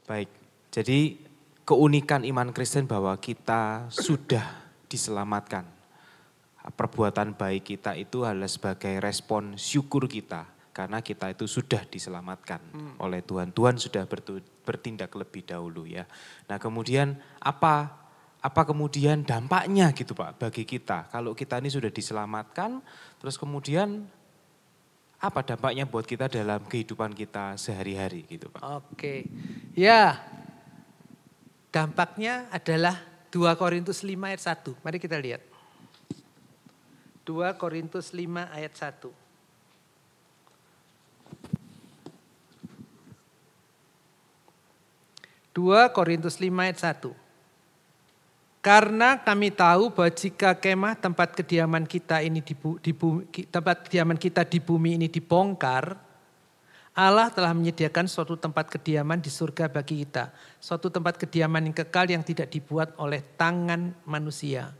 Baik, jadi keunikan iman Kristen bahwa kita sudah diselamatkan. Perbuatan baik kita itu adalah sebagai respon syukur kita. Karena kita itu sudah diselamatkan oleh Tuhan. Tuhan sudah bertindak lebih dahulu ya. Nah kemudian apa kemudian dampaknya gitu Pak bagi kita. Kalau kita ini sudah diselamatkan, terus kemudian apa dampaknya buat kita dalam kehidupan kita sehari-hari gitu Pak. Oke, ya dampaknya adalah 2 Korintus 5 ayat 1. Mari kita lihat. 2 Korintus 5 ayat 1. 2 Korintus 5 ayat 1. Karena kami tahu bahwa jika kemah tempat kediaman kita di bumi ini dibongkar, Allah telah menyediakan suatu tempat kediaman di surga bagi kita. Suatu tempat kediaman yang kekal yang tidak dibuat oleh tangan manusia.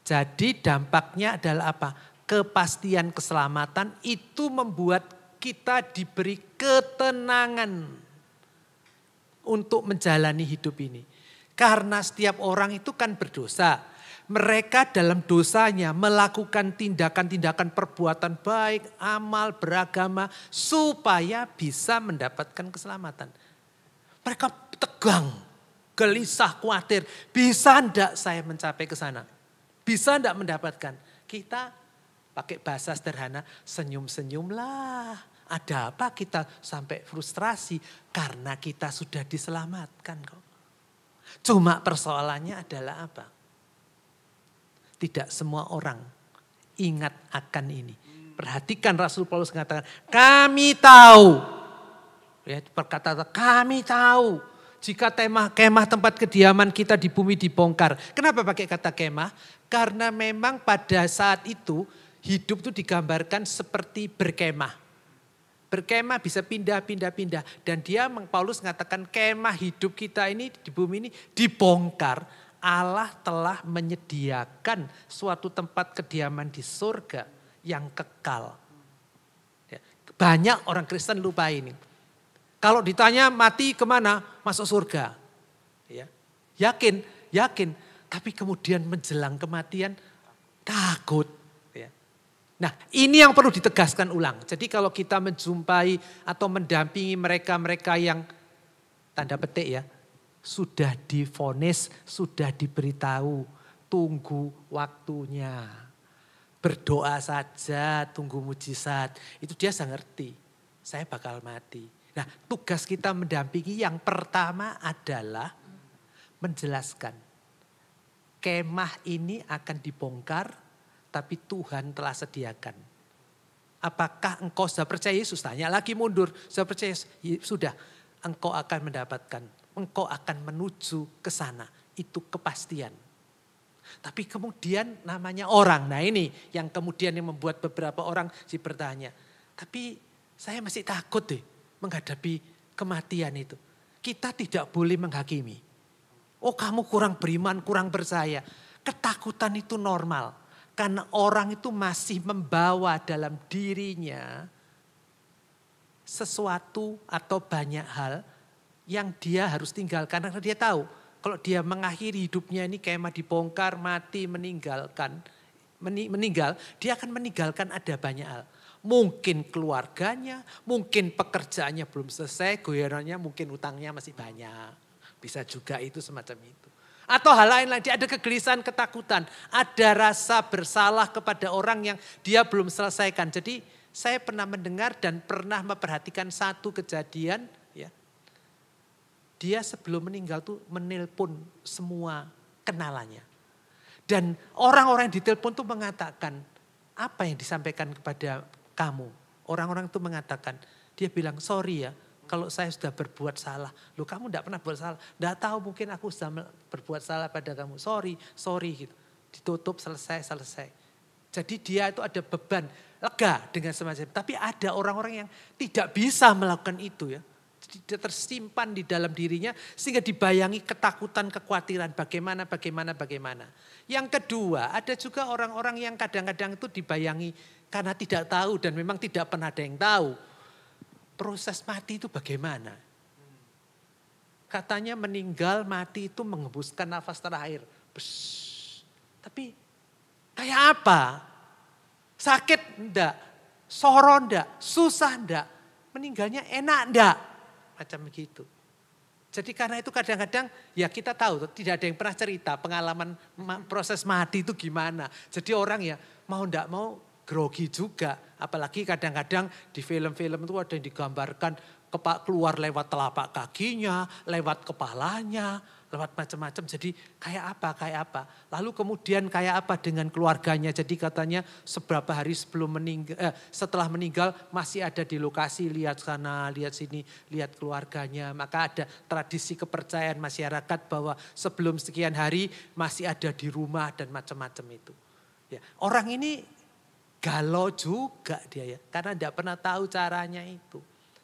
Jadi dampaknya adalah apa? Kepastian keselamatan itu membuat kita diberi ketenangan untuk menjalani hidup ini. Karena setiap orang itu kan berdosa. Mereka dalam dosanya melakukan tindakan-tindakan perbuatan baik, amal, beragama, supaya bisa mendapatkan keselamatan. Mereka tegang, gelisah, khawatir. Bisa enggak saya mencapai ke sana? Bisa enggak mendapatkan? Kita pakai bahasa sederhana, senyum-senyumlah. Ada apa kita sampai frustrasi? Karena kita sudah diselamatkan kok. Cuma persoalannya adalah apa? Tidak semua orang ingat akan ini. Perhatikan Rasul Paulus mengatakan, kami tahu. Ya, perkataan kami tahu. Jika kemah tempat kediaman kita di bumi dibongkar. Kenapa pakai kata kemah? Karena memang pada saat itu hidup itu digambarkan seperti berkemah. Berkemah bisa pindah. Dan Paulus mengatakan kemah hidup kita ini di bumi ini dibongkar. Allah telah menyediakan suatu tempat kediaman di surga yang kekal. Banyak orang Kristen lupa ini. Kalau ditanya mati kemana? Masuk surga. Yakin. Tapi kemudian menjelang kematian takut. Nah ini yang perlu ditegaskan ulang. Jadi kalau kita menjumpai atau mendampingi mereka-mereka yang tanda petik ya. Sudah divonis, sudah diberitahu. Tunggu waktunya. Berdoa saja, tunggu mujizat. Itu dia sudah ngerti. Saya bakal mati. Nah tugas kita mendampingi yang pertama adalah menjelaskan. Kemah ini akan dibongkar. Tapi Tuhan telah sediakan. Apakah engkau sudah percaya Yesus? Tanya lagi mundur. Sudah percaya Yesus? Sudah. Engkau akan mendapatkan. Engkau akan menuju ke sana. Itu kepastian. Tapi kemudian namanya orang. Nah ini yang kemudian yang membuat beberapa orang bertanya. Tapi saya masih takut deh menghadapi kematian itu. Kita tidak boleh menghakimi. Oh kamu kurang beriman, kurang percaya. Ketakutan itu normal. Karena orang itu masih membawa dalam dirinya sesuatu atau banyak hal yang dia harus tinggalkan. Karena dia tahu kalau dia mengakhiri hidupnya ini kemah dibongkar, mati, meninggal, dia akan meninggalkan ada banyak hal. Mungkin keluarganya, mungkin pekerjaannya belum selesai, goyarannya mungkin utangnya masih banyak. Bisa juga itu semacam itu. Atau hal lain lagi, ada kegelisahan, ketakutan. Ada rasa bersalah kepada orang yang dia belum selesaikan. Jadi saya pernah mendengar dan pernah memperhatikan satu kejadian. Ya, dia sebelum meninggal tuh menelpon semua kenalannya. Dan orang-orang yang ditelepon tuh mengatakan, apa yang disampaikan kepada kamu? Orang-orang itu mengatakan, dia bilang sorry ya. Kalau saya sudah berbuat salah. Loh kamu tidak pernah berbuat salah. Tidak tahu mungkin aku sudah berbuat salah pada kamu. Sorry gitu. Ditutup selesai. Jadi dia itu ada beban. Lega dengan semacam. Tapi ada orang-orang yang tidak bisa melakukan itu ya. Dia tersimpan di dalam dirinya. Sehingga dibayangi ketakutan, kekhawatiran. Bagaimana. Yang kedua ada juga orang-orang yang kadang-kadang itu dibayangi. Karena tidak tahu dan memang tidak pernah ada yang tahu. Proses mati itu bagaimana? Katanya meninggal, mati itu menghembuskan nafas terakhir. Tapi kayak apa? Sakit enggak? Soro enggak? Susah enggak? Meninggalnya enak enggak? Macam begitu. Jadi karena itu kadang-kadang ya kita tahu tidak ada yang pernah cerita pengalaman proses mati itu gimana. Jadi orang ya mau enggak mau grogi juga. Apalagi kadang-kadang di film-film itu ada yang digambarkan keluar lewat telapak kakinya, lewat kepalanya, lewat macam-macam. Jadi kayak apa. Lalu kemudian kayak apa dengan keluarganya. Jadi katanya seberapa hari setelah meninggal masih ada di lokasi, lihat sana, lihat sini, lihat keluarganya. Maka ada tradisi kepercayaan masyarakat bahwa sebelum sekian hari masih ada di rumah dan macam-macam itu. Ya, orang ini galau juga dia ya, karena tidak pernah tahu caranya itu.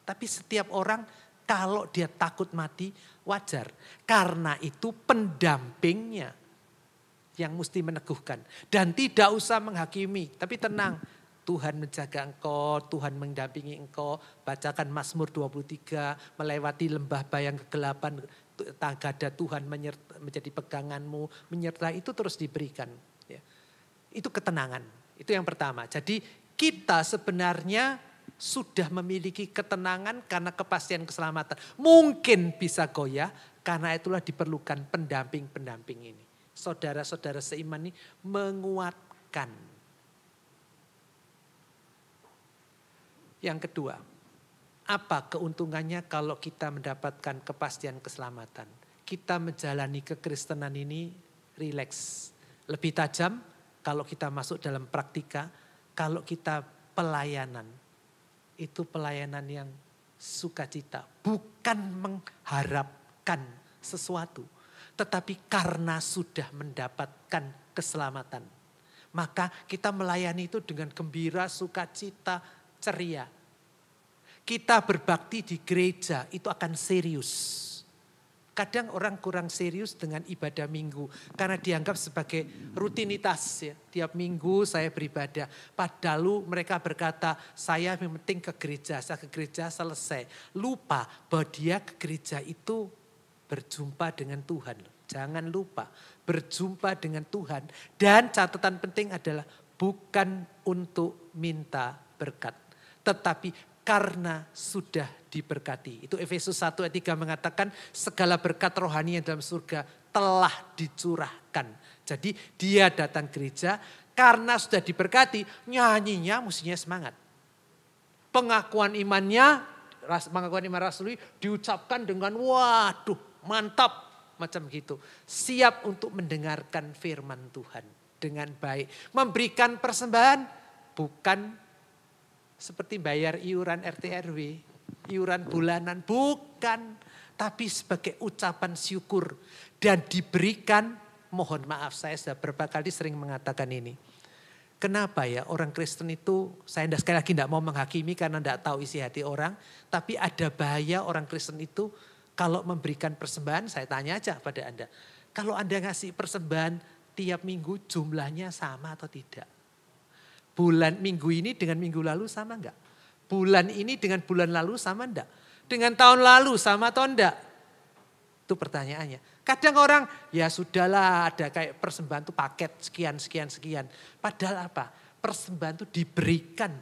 Tapi setiap orang kalau dia takut mati wajar. Karena itu pendampingnya yang mesti meneguhkan. Dan tidak usah menghakimi. Tapi tenang, Tuhan menjaga engkau, Tuhan mendampingi engkau. Bacakan Mazmur 23, melewati lembah bayang kegelapan. Tagada Tuhan menjadi peganganmu, menyertai itu terus diberikan. Ya. Itu ketenangan, itu yang pertama. Jadi kita sebenarnya sudah memiliki ketenangan karena kepastian keselamatan. Mungkin bisa goyah karena itulah diperlukan pendamping-pendamping ini. Saudara-saudara seiman ini menguatkan. Yang kedua, apa keuntungannya kalau kita mendapatkan kepastian keselamatan? Kita menjalani kekristenan ini rileks. Lebih tajam kalau kita masuk dalam praktika, kalau kita pelayanan. Itu pelayanan yang sukacita. Bukan mengharapkan sesuatu. Tetapi karena sudah mendapatkan keselamatan. Maka kita melayani itu dengan gembira, sukacita, ceria. Kita berbakti di gereja itu akan serius. Kadang orang kurang serius dengan ibadah minggu. Karena dianggap sebagai rutinitas. Ya. Tiap minggu saya beribadah. Padahal mereka berkata, saya yang penting ke gereja. Saya ke gereja selesai. Lupa bahwa dia ke gereja itu berjumpa dengan Tuhan. Jangan lupa berjumpa dengan Tuhan. Dan catatan penting adalah bukan untuk minta berkat. Tetapi karena sudah diberkati. Itu Efesus 1 ayat 3 mengatakan segala berkat rohani yang dalam surga telah dicurahkan. Jadi dia datang gereja karena sudah diberkati, nyanyinya mestinya semangat. Pengakuan iman rasuli diucapkan dengan waduh mantap macam gitu. Siap untuk mendengarkan firman Tuhan dengan baik. Memberikan persembahan bukan seperti bayar iuran RT RW, iuran bulanan, bukan. Tapi sebagai ucapan syukur dan diberikan, mohon maaf saya sudah beberapa kali sering mengatakan ini. Kenapa ya orang Kristen itu, saya sekali lagi tidak mau menghakimi karena tidak tahu isi hati orang. Tapi ada bahaya orang Kristen itu kalau memberikan persembahan, saya tanya aja pada Anda. Kalau Anda ngasih persembahan tiap minggu jumlahnya sama atau tidak? Bulan minggu ini dengan minggu lalu sama enggak? Bulan ini dengan bulan lalu sama enggak? Dengan tahun lalu sama atau enggak? Itu pertanyaannya. Kadang orang ya sudahlah ada kayak persembahan itu paket sekian. Padahal apa? Persembahan itu diberikan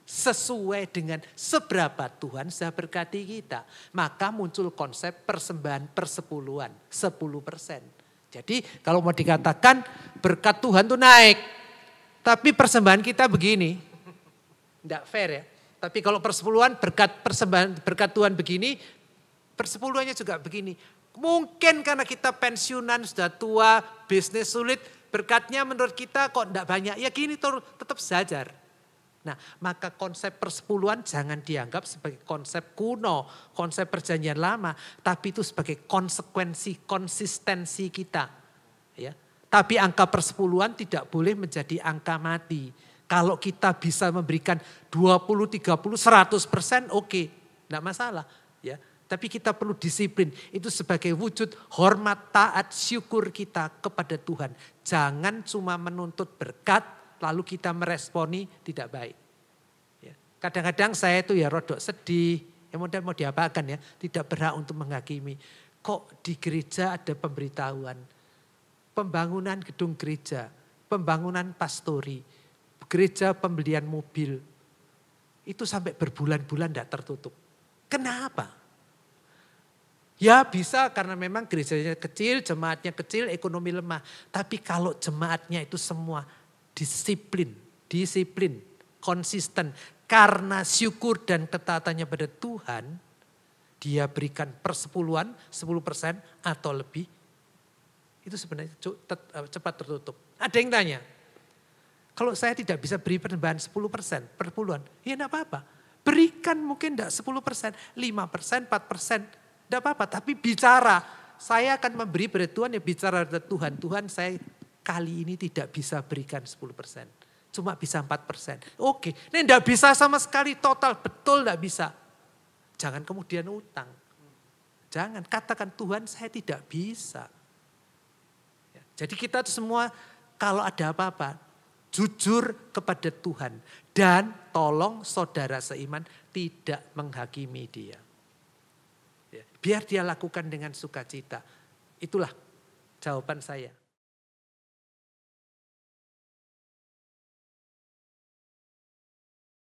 sesuai dengan seberapa Tuhan sudah berkati kita. Maka muncul konsep persembahan persepuluhan, 10%. Jadi kalau mau dikatakan berkat Tuhan itu naik. Tapi persembahan kita begini, tidak fair ya. Tapi kalau persepuluhan berkat Tuhan begini, persepuluhannya juga begini. Mungkin karena kita pensiunan sudah tua, bisnis sulit, berkatnya menurut kita kok tidak banyak. Ya gini tetap sejajar. Nah maka konsep persepuluhan jangan dianggap sebagai konsep kuno, konsep perjanjian lama. Tapi itu sebagai konsekuensi, konsistensi kita. Ya. Tapi angka persepuluhan tidak boleh menjadi angka mati. Kalau kita bisa memberikan 20, 30, 100% oke. Tidak masalah. Ya. Tapi kita perlu disiplin. Itu sebagai wujud hormat, taat, syukur kita kepada Tuhan. Jangan cuma menuntut berkat lalu kita meresponi tidak baik. Ya. Kadang-kadang saya itu ya rodok sedih. Ya model mau diapakan ya. Tidak berhak untuk menghakimi. kok di gereja ada pemberitahuan, pembangunan gedung gereja, pembangunan pastori, gereja pembelian mobil, itu sampai berbulan-bulan tidak tertutup. Kenapa? Ya bisa karena memang gerejanya kecil, jemaatnya kecil, ekonomi lemah. Tapi kalau jemaatnya itu semua disiplin, konsisten. Karena syukur dan ketaatannya pada Tuhan, dia berikan persepuluhan, 10% atau lebih. Itu sebenarnya cepat tertutup. Ada yang tanya, kalau saya tidak bisa beri persembahan 10%, perpuluhan, ya enggak apa-apa. Berikan mungkin enggak 10%, 5%, 4%, enggak apa-apa. Tapi bicara, saya akan memberi pada Tuhan, ya bicara pada Tuhan. Tuhan saya kali ini tidak bisa berikan 10%, cuma bisa 4%. Oke, ini enggak bisa sama sekali total, betul enggak bisa. Jangan kemudian utang. Jangan, katakan Tuhan saya tidak bisa. Jadi kita semua kalau ada apa-apa, jujur kepada Tuhan. Dan tolong saudara seiman tidak menghakimi dia. Biar dia lakukan dengan sukacita. Itulah jawaban saya.